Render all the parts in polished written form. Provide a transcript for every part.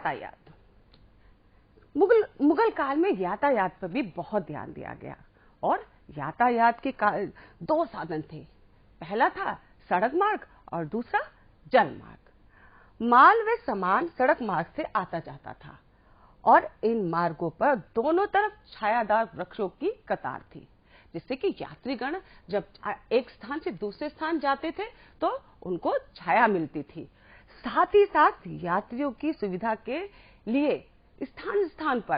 यातायात। मुगल काल में यातायात पर भी बहुत ध्यान दिया गया और यातायात के दो साधन थे। पहला था सड़क मार्ग और दूसरा जल मार्ग। माल व सामान सड़क मार्ग से आता जाता था और इन मार्गों पर दोनों तरफ छायादार वृक्षों की कतार थी, जिससे कि यात्रीगण जब एक स्थान से दूसरे स्थान जाते थे तो उनको छाया मिलती थी। साथ ही साथ यात्रियों की सुविधा के लिए स्थान स्थान पर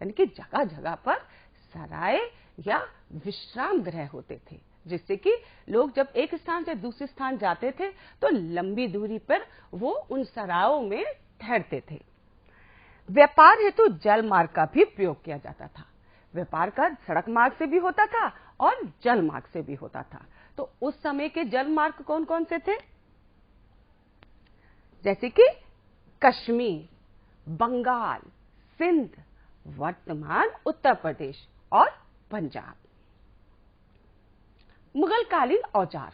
यानी कि जगह जगह पर सराय या विश्राम गृह होते थे, जिससे कि लोग जब एक स्थान से दूसरे स्थान जाते थे तो लंबी दूरी पर वो उन सरायों में ठहरते थे। व्यापार हेतु जल मार्ग का भी प्रयोग किया जाता था। व्यापार का सड़क मार्ग से भी होता था और जल मार्ग से भी होता था। तो उस समय के जल मार्ग कौन कौन से थे? जैसे कि कश्मीर, बंगाल, सिंध, वर्तमान उत्तर प्रदेश और पंजाब। मुगल कालीन औजार।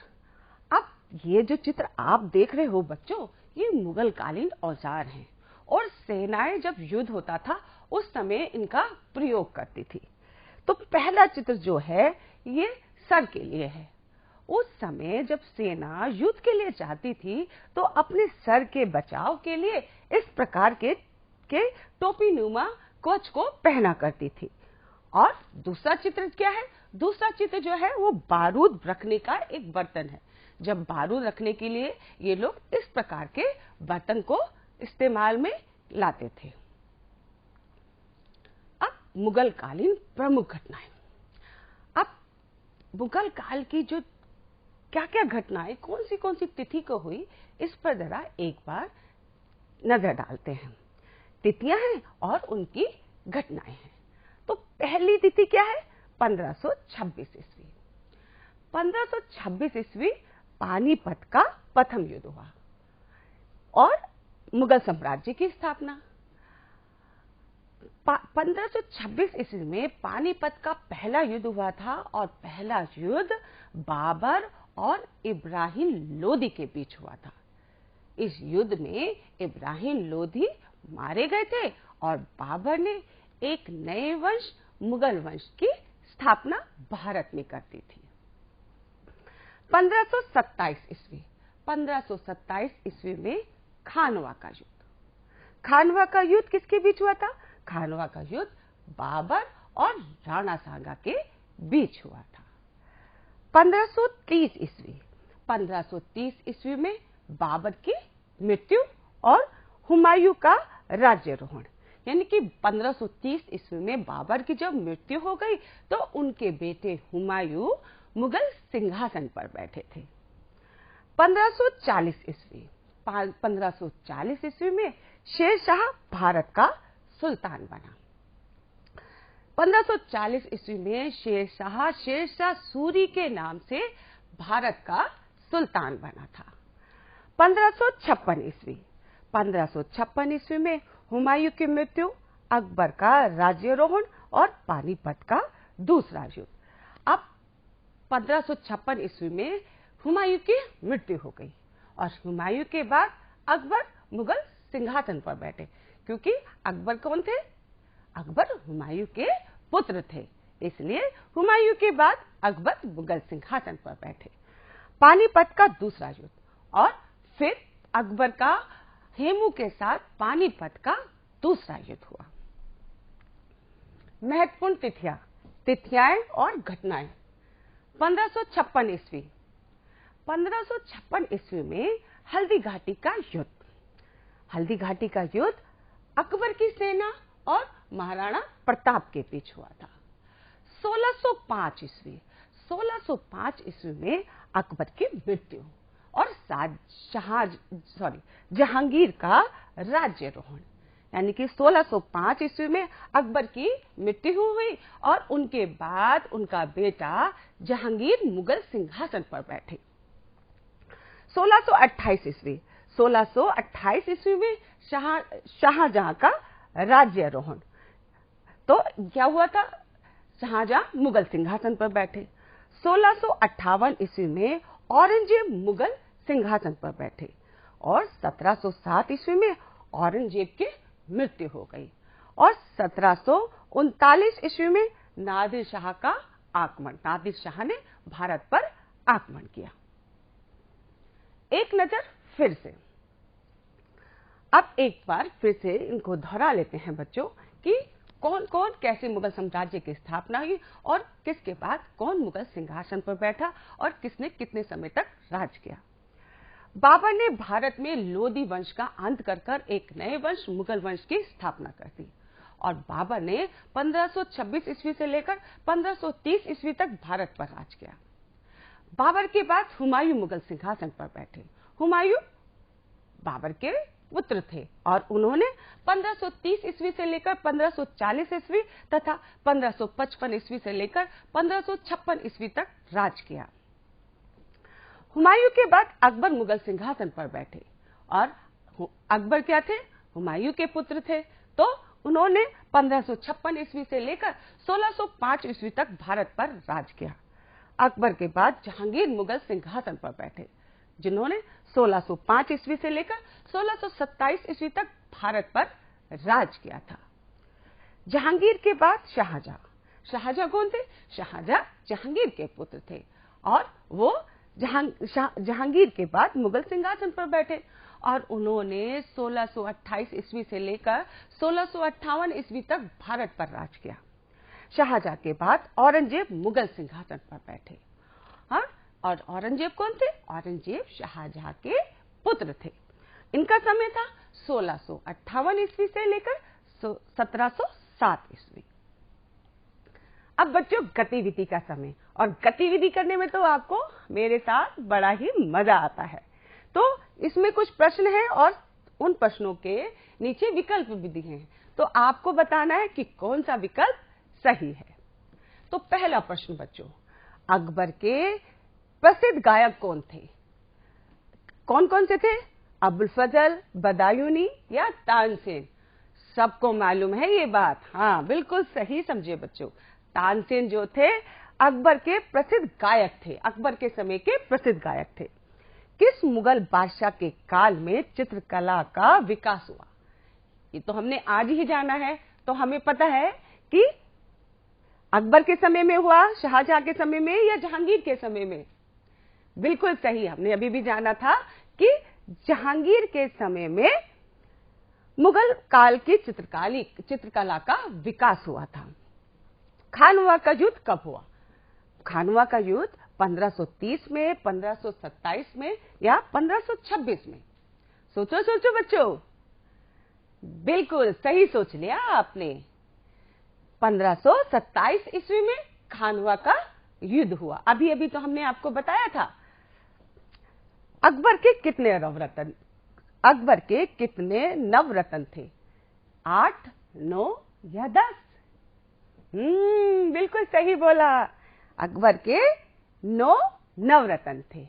अब ये जो चित्र आप देख रहे हो बच्चों, ये मुगल कालीन औजार हैं और सेनाएं जब युद्ध होता था उस समय इनका प्रयोग करती थी। तो पहला चित्र जो है ये सर के लिए है। उस समय जब सेना युद्ध के लिए जाती थी तो अपने सर के बचाव के लिए इस प्रकार के टोपी नुमा कवच को पहना करती थी। और दूसरा चित्र क्या है? दूसरा चित्र जो है वो बारूद रखने का एक बर्तन है। जब बारूद रखने के लिए ये लोग इस प्रकार के बर्तन को इस्तेमाल में लाते थे। अब मुगल कालीन प्रमुख घटनाएं। अब मुगल काल की जो क्या क्या घटनाएं कौन सी तिथि को हुई, इस पर जरा एक बार नजर डालते हैं। तिथियां हैं और उनकी घटनाएं हैं। तो पहली तिथि क्या है? 1526 ईस्वी। 1526 ईस्वी पानीपत का प्रथम युद्ध हुआ और मुगल साम्राज्य की स्थापना। 1526 ईस्वी में पानीपत का पहला युद्ध हुआ था और पहला युद्ध बाबर और इब्राहिम लोदी के बीच हुआ था। इस युद्ध में इब्राहिम लोदी मारे गए थे और बाबर ने एक नए वंश मुगल वंश की स्थापना भारत में कर दी थी। 1527 ईस्वी। 1527 ईस्वी में खानवा का युद्ध। खानवा का युद्ध किसके बीच हुआ था? खानवा का युद्ध बाबर और राणा सांगा के बीच हुआ था। 1530 ईस्वी। 1530 ईस्वी में बाबर की मृत्यु और हुमायूं का राज्यारोहण। यानी कि 1530 ईस्वी में बाबर की जब मृत्यु हो गई तो उनके बेटे हुमायूं मुगल सिंहासन पर बैठे थे। 1540 ईस्वी। 1540 ईस्वी में शेरशाह भारत का सुल्तान बना। 1540 ईस्वी में शेरशाह सूरी के नाम से भारत का सुल्तान बना था। 1556 ईस्वी। 1556 ईस्वी में हुमायूं की मृत्यु, अकबर का राज्यारोहण और पानीपत का दूसरा युद्ध। अब 1556 ईस्वी में हुमायूं की मृत्यु हो गई और हुमायूं के बाद अकबर मुगल सिंहासन पर बैठे, क्योंकि अकबर कौन थे? अकबर हुमायूं के पुत्र थे, इसलिए हुमायूं के बाद अकबर मुगल सिंहासन पर बैठे। पानीपत का दूसरा युद्ध और फिर अकबर का हेमू के साथ पानीपत का दूसरा युद्ध हुआ। महत्वपूर्ण तिथियां और घटनाएं। 1556 ईस्वी। 1556 ईस्वी में हल्दी घाटी का युद्ध। हल्दी घाटी का युद्ध अकबर की सेना और महाराणा प्रताप के बीच हुआ था। 1605 ईस्वी। 1605 ईस्वी में अकबर की मृत्यु और जहांगीर का राज्यारोहण। यानी कि 1605 ईस्वी में अकबर की मृत्यु हुई और उनके बाद उनका बेटा जहांगीर मुगल सिंहासन पर बैठे। 1628 ईस्वी। 1628 ईस्वी में शाहजहां का राज्यारोहण। तो क्या हुआ था? शाहजहां मुगल सिंहासन पर बैठे। 1658 ईस्वी में औरंगजेब मुगल सिंहासन पर बैठे और 1707 ईस्वी में औरंगजेब के मृत्यु हो गई और 1739 ईस्वी में नादिर शाह का आगमन, नादिर शाह ने भारत पर आगमन किया। एक नजर फिर से, अब एक बार फिर से इनको दोहरा लेते हैं बच्चों कि कौन कौन कैसे मुगल साम्राज्य की स्थापना हुई और किसके बाद कौन मुगल सिंहासन पर बैठा और किसने कितने समय तक राज किया। बाबर ने भारत में लोदी वंश का अंत कर एक नए वंश मुगल वंश की स्थापना कर दी और बाबर ने 1526 ईस्वी से लेकर 1530 ईस्वी तक भारत पर राज किया। बाबर के बाद हुमायूं मुगल सिंहासन पर बैठे। हुमायूं बाबर के पुत्र थे और उन्होंने 1530 ईस्वी से लेकर 1540 ईस्वी तथा 1555 ईस्वी से लेकर 1556 ईस्वी तक राज किया। हुमायूं के बाद अकबर मुगल सिंहासन पर बैठे और अकबर क्या थे? हुमायूं के पुत्र थे, तो उन्होंने 1556 ईस्वी से लेकर 1605 ईस्वी तक भारत पर राज किया। अकबर के बाद जहांगीर मुगल सिंहासन पर बैठे, जिन्होंने 1605 ईस्वी से लेकर 1627 ईस्वी तक भारत पर राज किया था। जहांगीर के बाद शाहजहां। शाहजहां कौन थे? शाहजहां जहांगीर के पुत्र थे और वो जहांगीर के बाद मुगल सिंहासन पर बैठे और उन्होंने 1628 ईस्वी से लेकर 1658 ईस्वी तक भारत पर राज किया। शाहजहां के बाद औरंगजेब मुगल सिंहासन पर बैठे और औरंगजेब कौन थे? औरंगजेब शाहजहां के पुत्र थे। इनका समय था 1658 ईस्वी से लेकर 1707 ईस्वी। अब बच्चों गतिविधि का समय, और गतिविधि करने में तो आपको मेरे साथ बड़ा ही मजा आता है। तो इसमें कुछ प्रश्न हैं और उन प्रश्नों के नीचे विकल्प भी दिए हैं, तो आपको बताना है कि कौन सा विकल्प सही है। तो पहला प्रश्न बच्चों, अकबर के प्रसिद्ध गायक कौन थे? कौन कौन से थे? अबुल फजल, बदायूनी या तानसेन? सबको मालूम है ये बात। हाँ, बिल्कुल सही समझे बच्चों। तानसेन जो थे अकबर के प्रसिद्ध गायक थे, अकबर के समय के प्रसिद्ध गायक थे। किस मुगल बादशाह के काल में चित्रकला का विकास हुआ? ये तो हमने आज ही जाना है, तो हमें पता है कि अकबर के समय में हुआ, शाहजहां के समय में या जहांगीर के समय में? बिल्कुल सही, हमने अभी भी जाना था कि जहांगीर के समय में मुगल काल की चित्रकला का विकास हुआ था। खानवा का युद्ध कब हुआ? खानवा का युद्ध 1530 में, 1527 में या 1526 में? सोचो सोचो बच्चों। बिल्कुल सही सोच लिया आपने। 1527 ईस्वी में खानवा का युद्ध हुआ। अभी अभी तो हमने आपको बताया था। अकबर के कितने नवरत्न? अकबर के कितने नवरत्न थे? 8, 9 या 10? बिल्कुल सही बोला। अकबर के 9 नवरत्न थे।